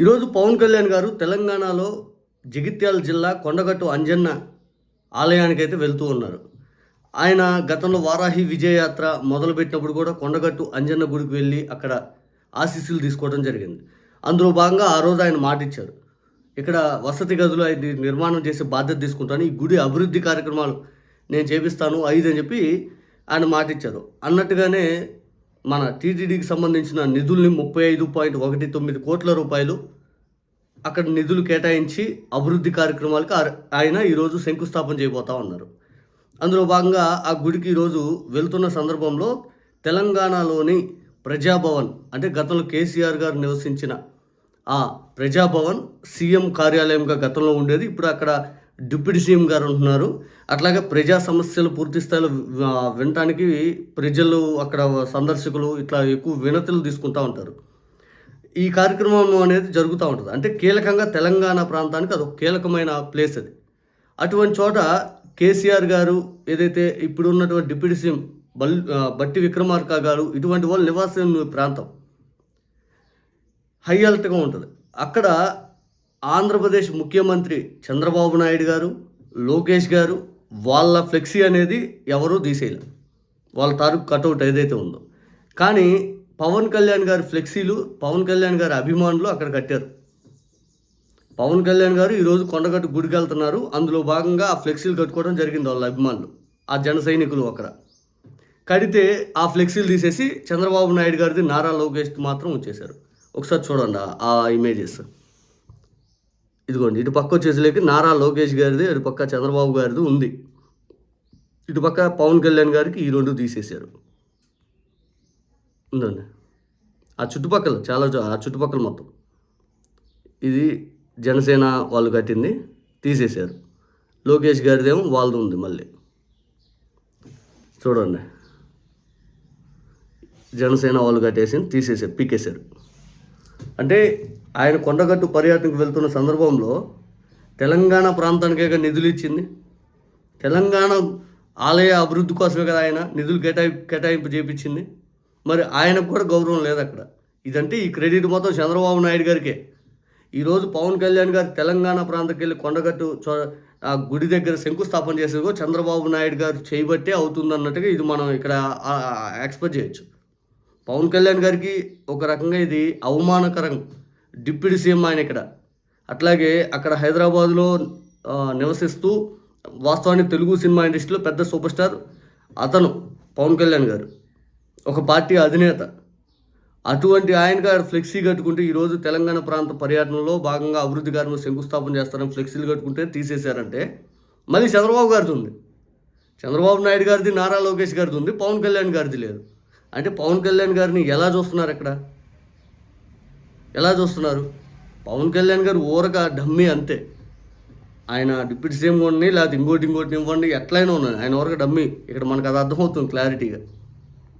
ఈరోజు పవన్ కళ్యాణ్ గారు తెలంగాణలో జగిత్యాల జిల్లా కొండగట్టు అంజన్న ఆలయానికైతే వెళ్తూ ఉన్నారు. ఆయన గతంలో వారాహి విజయయాత్ర మొదలుపెట్టినప్పుడు కూడా కొండగట్టు అంజన్న గుడికి వెళ్ళి అక్కడ ఆశీస్సులు తీసుకోవడం జరిగింది. అందులో భాగంగా ఆ రోజు ఆయన మాటిచ్చారు. ఇక్కడ వసతి గదులు అది నిర్మాణం చేసే బాధ్యత తీసుకుంటాను. ఈ గుడి అభివృద్ధి కార్యక్రమాలు నేను చేపిస్తాను 5 అని చెప్పి ఆయన మాటిచ్చారు. అన్నట్టుగానే మన టీటీడీకి సంబంధించిన నిధుల్ని 35.19 కోట్ల రూపాయలు అక్కడ నిధులు కేటాయించి అభివృద్ధి కార్యక్రమాలకు ఆయన ఈరోజు శంకుస్థాపన చేయబోతా ఉన్నారు. అందులో భాగంగా ఆ గుడికి ఈరోజు వెళ్తున్న సందర్భంలో తెలంగాణలోని ప్రజాభవన్ అంటే గతంలో కేసీఆర్ గారు నివసించిన ఆ ప్రజాభవన్ సీఎం కార్యాలయంగా గతంలో ఉండేది. ఇప్పుడు అక్కడ డిప్యూటీ సీఎం గారు ఉంటున్నారు. అట్లాగే ప్రజా సమస్యలు పూర్తి స్థాయిలో వినటానికి ప్రజలు అక్కడ సందర్శకులు ఇట్లా ఎక్కువ వినతులు తీసుకుంటూ ఉంటారు. ఈ కార్యక్రమం అనేది జరుగుతూ ఉంటుంది. అంటే కీలకంగా తెలంగాణ ప్రాంతానికి అదొక కీలకమైన ప్లేస్ అది. అటువంటి చోట కేసీఆర్ గారు ఏదైతే ఇప్పుడు ఉన్నటువంటి డిప్యూటీ సీఎం బట్టి విక్రమార్క గారు ఇటువంటి వాళ్ళు నివాసం ప్రాంతం హై అలర్ట్గా ఉంటుంది. అక్కడ ఆంధ్రప్రదేశ్ ముఖ్యమంత్రి చంద్రబాబు నాయుడు గారు, లోకేష్ గారు వాళ్ళ ఫ్లెక్సీ అనేది ఎవరూ తీసేయలేదు. వాళ్ళ తాలూకు కటౌట్ ఏదైతే ఉందో. కానీ పవన్ కళ్యాణ్ గారి ఫ్లెక్సీలు, పవన్ కళ్యాణ్ గారి అభిమానులు అక్కడ కట్టారు. పవన్ కళ్యాణ్ గారు ఈరోజు కొండగట్టు గుడికి వెళ్తున్నారు. అందులో భాగంగా ఆ ఫ్లెక్సీలు కట్టుకోవడం జరిగింది వాళ్ళ అభిమానులు, ఆ జన సైనికులు అక్కడ కడితే ఆ ఫ్లెక్సీలు తీసేసి చంద్రబాబు నాయుడు గారిది నారా లోకేష్ మాత్రం ఉంచేశారు. ఒకసారి చూడండి ఆ ఇమేజెస్. ఇదిగోండి, ఇటు పక్క వచ్చేసరికి నారా లోకేష్ గారిది, ఇటు పక్క చంద్రబాబు గారిది ఉంది. ఇటు పక్క పవన్ కళ్యాణ్ గారికి ఈ రెండు తీసేశారు. ఉందండి ఆ చుట్టుపక్కల ఆ చుట్టుపక్కల మొత్తం ఇది జనసేన వాళ్ళు కట్టింది తీసేశారు. లోకేష్ గారిదేమో వాళ్ళది ఉంది. మళ్ళీ చూడండి, జనసేన వాళ్ళు కట్టేసింది తీసేశారు, పీకేశారు. అంటే ఆయన కొండగట్టు పర్యటనకు వెళ్తున్న సందర్భంలో తెలంగాణ ప్రాంతానికే నిధులు ఇచ్చింది. తెలంగాణ ఆలయ అభివృద్ధి కోసమే కదా ఆయన నిధులు కేటాయింపు చేయించింది. మరి ఆయనకు కూడా గౌరవం లేదు అక్కడ. ఇదంటే ఈ క్రెడిట్ మొత్తం చంద్రబాబు నాయుడు గారికే. ఈరోజు పవన్ కళ్యాణ్ గారు తెలంగాణ ప్రాంతానికి వెళ్ళి కొండగట్టు ఆ గుడి దగ్గర శంకుస్థాపన చేసేది చంద్రబాబు నాయుడు గారు చేయబట్టే అవుతుంది అన్నట్టుగా ఇది మనం ఇక్కడ ఎక్స్పెక్ట్ చేయొచ్చు. పవన్ కళ్యాణ్ గారికి ఒక రకంగా ఇది అవమానకరం. డిప్యూటీ సీఎం ఆయన ఇక్కడ. అట్లాగే అక్కడ హైదరాబాదులో నివసిస్తూ వాస్తవానికి తెలుగు సినిమా ఇండస్ట్రీలో పెద్ద సూపర్ స్టార్ అతను పవన్ కళ్యాణ్ గారు, ఒక పార్టీ అధినేత. అటువంటి ఆయన గారు ఫ్లెక్సీ కట్టుకుంటే ఈరోజు తెలంగాణ ప్రాంత పర్యటనలో భాగంగా అభివృద్ధి కార్యక్రమం శంకుస్థాపన చేస్తారని ఫ్లెక్సీలు కట్టుకుంటే తీసేశారంటే మళ్ళీ చంద్రబాబు గారిది ఉంది, చంద్రబాబు నాయుడు గారిది, నారా లోకేష్ గారిది ఉంది, పవన్ కళ్యాణ్ గారిది లేదు. అంటే పవన్ కళ్యాణ్ గారిని ఎలా చూస్తున్నారు అక్కడ? ఎలా చూస్తున్నారు? పవన్ కళ్యాణ్ గారు ఊరక డమ్మీ అంతే. ఆయన డిప్యూటీ సీఎం ఇవ్వండి, లేకపోతే ఇంకోటి ఇవ్వండి, ఎట్లయినా ఉన్నాయి, ఆయన ఊరక డమ్మీ. ఇక్కడ మనకు అది అర్థమవుతుంది క్లారిటీగా.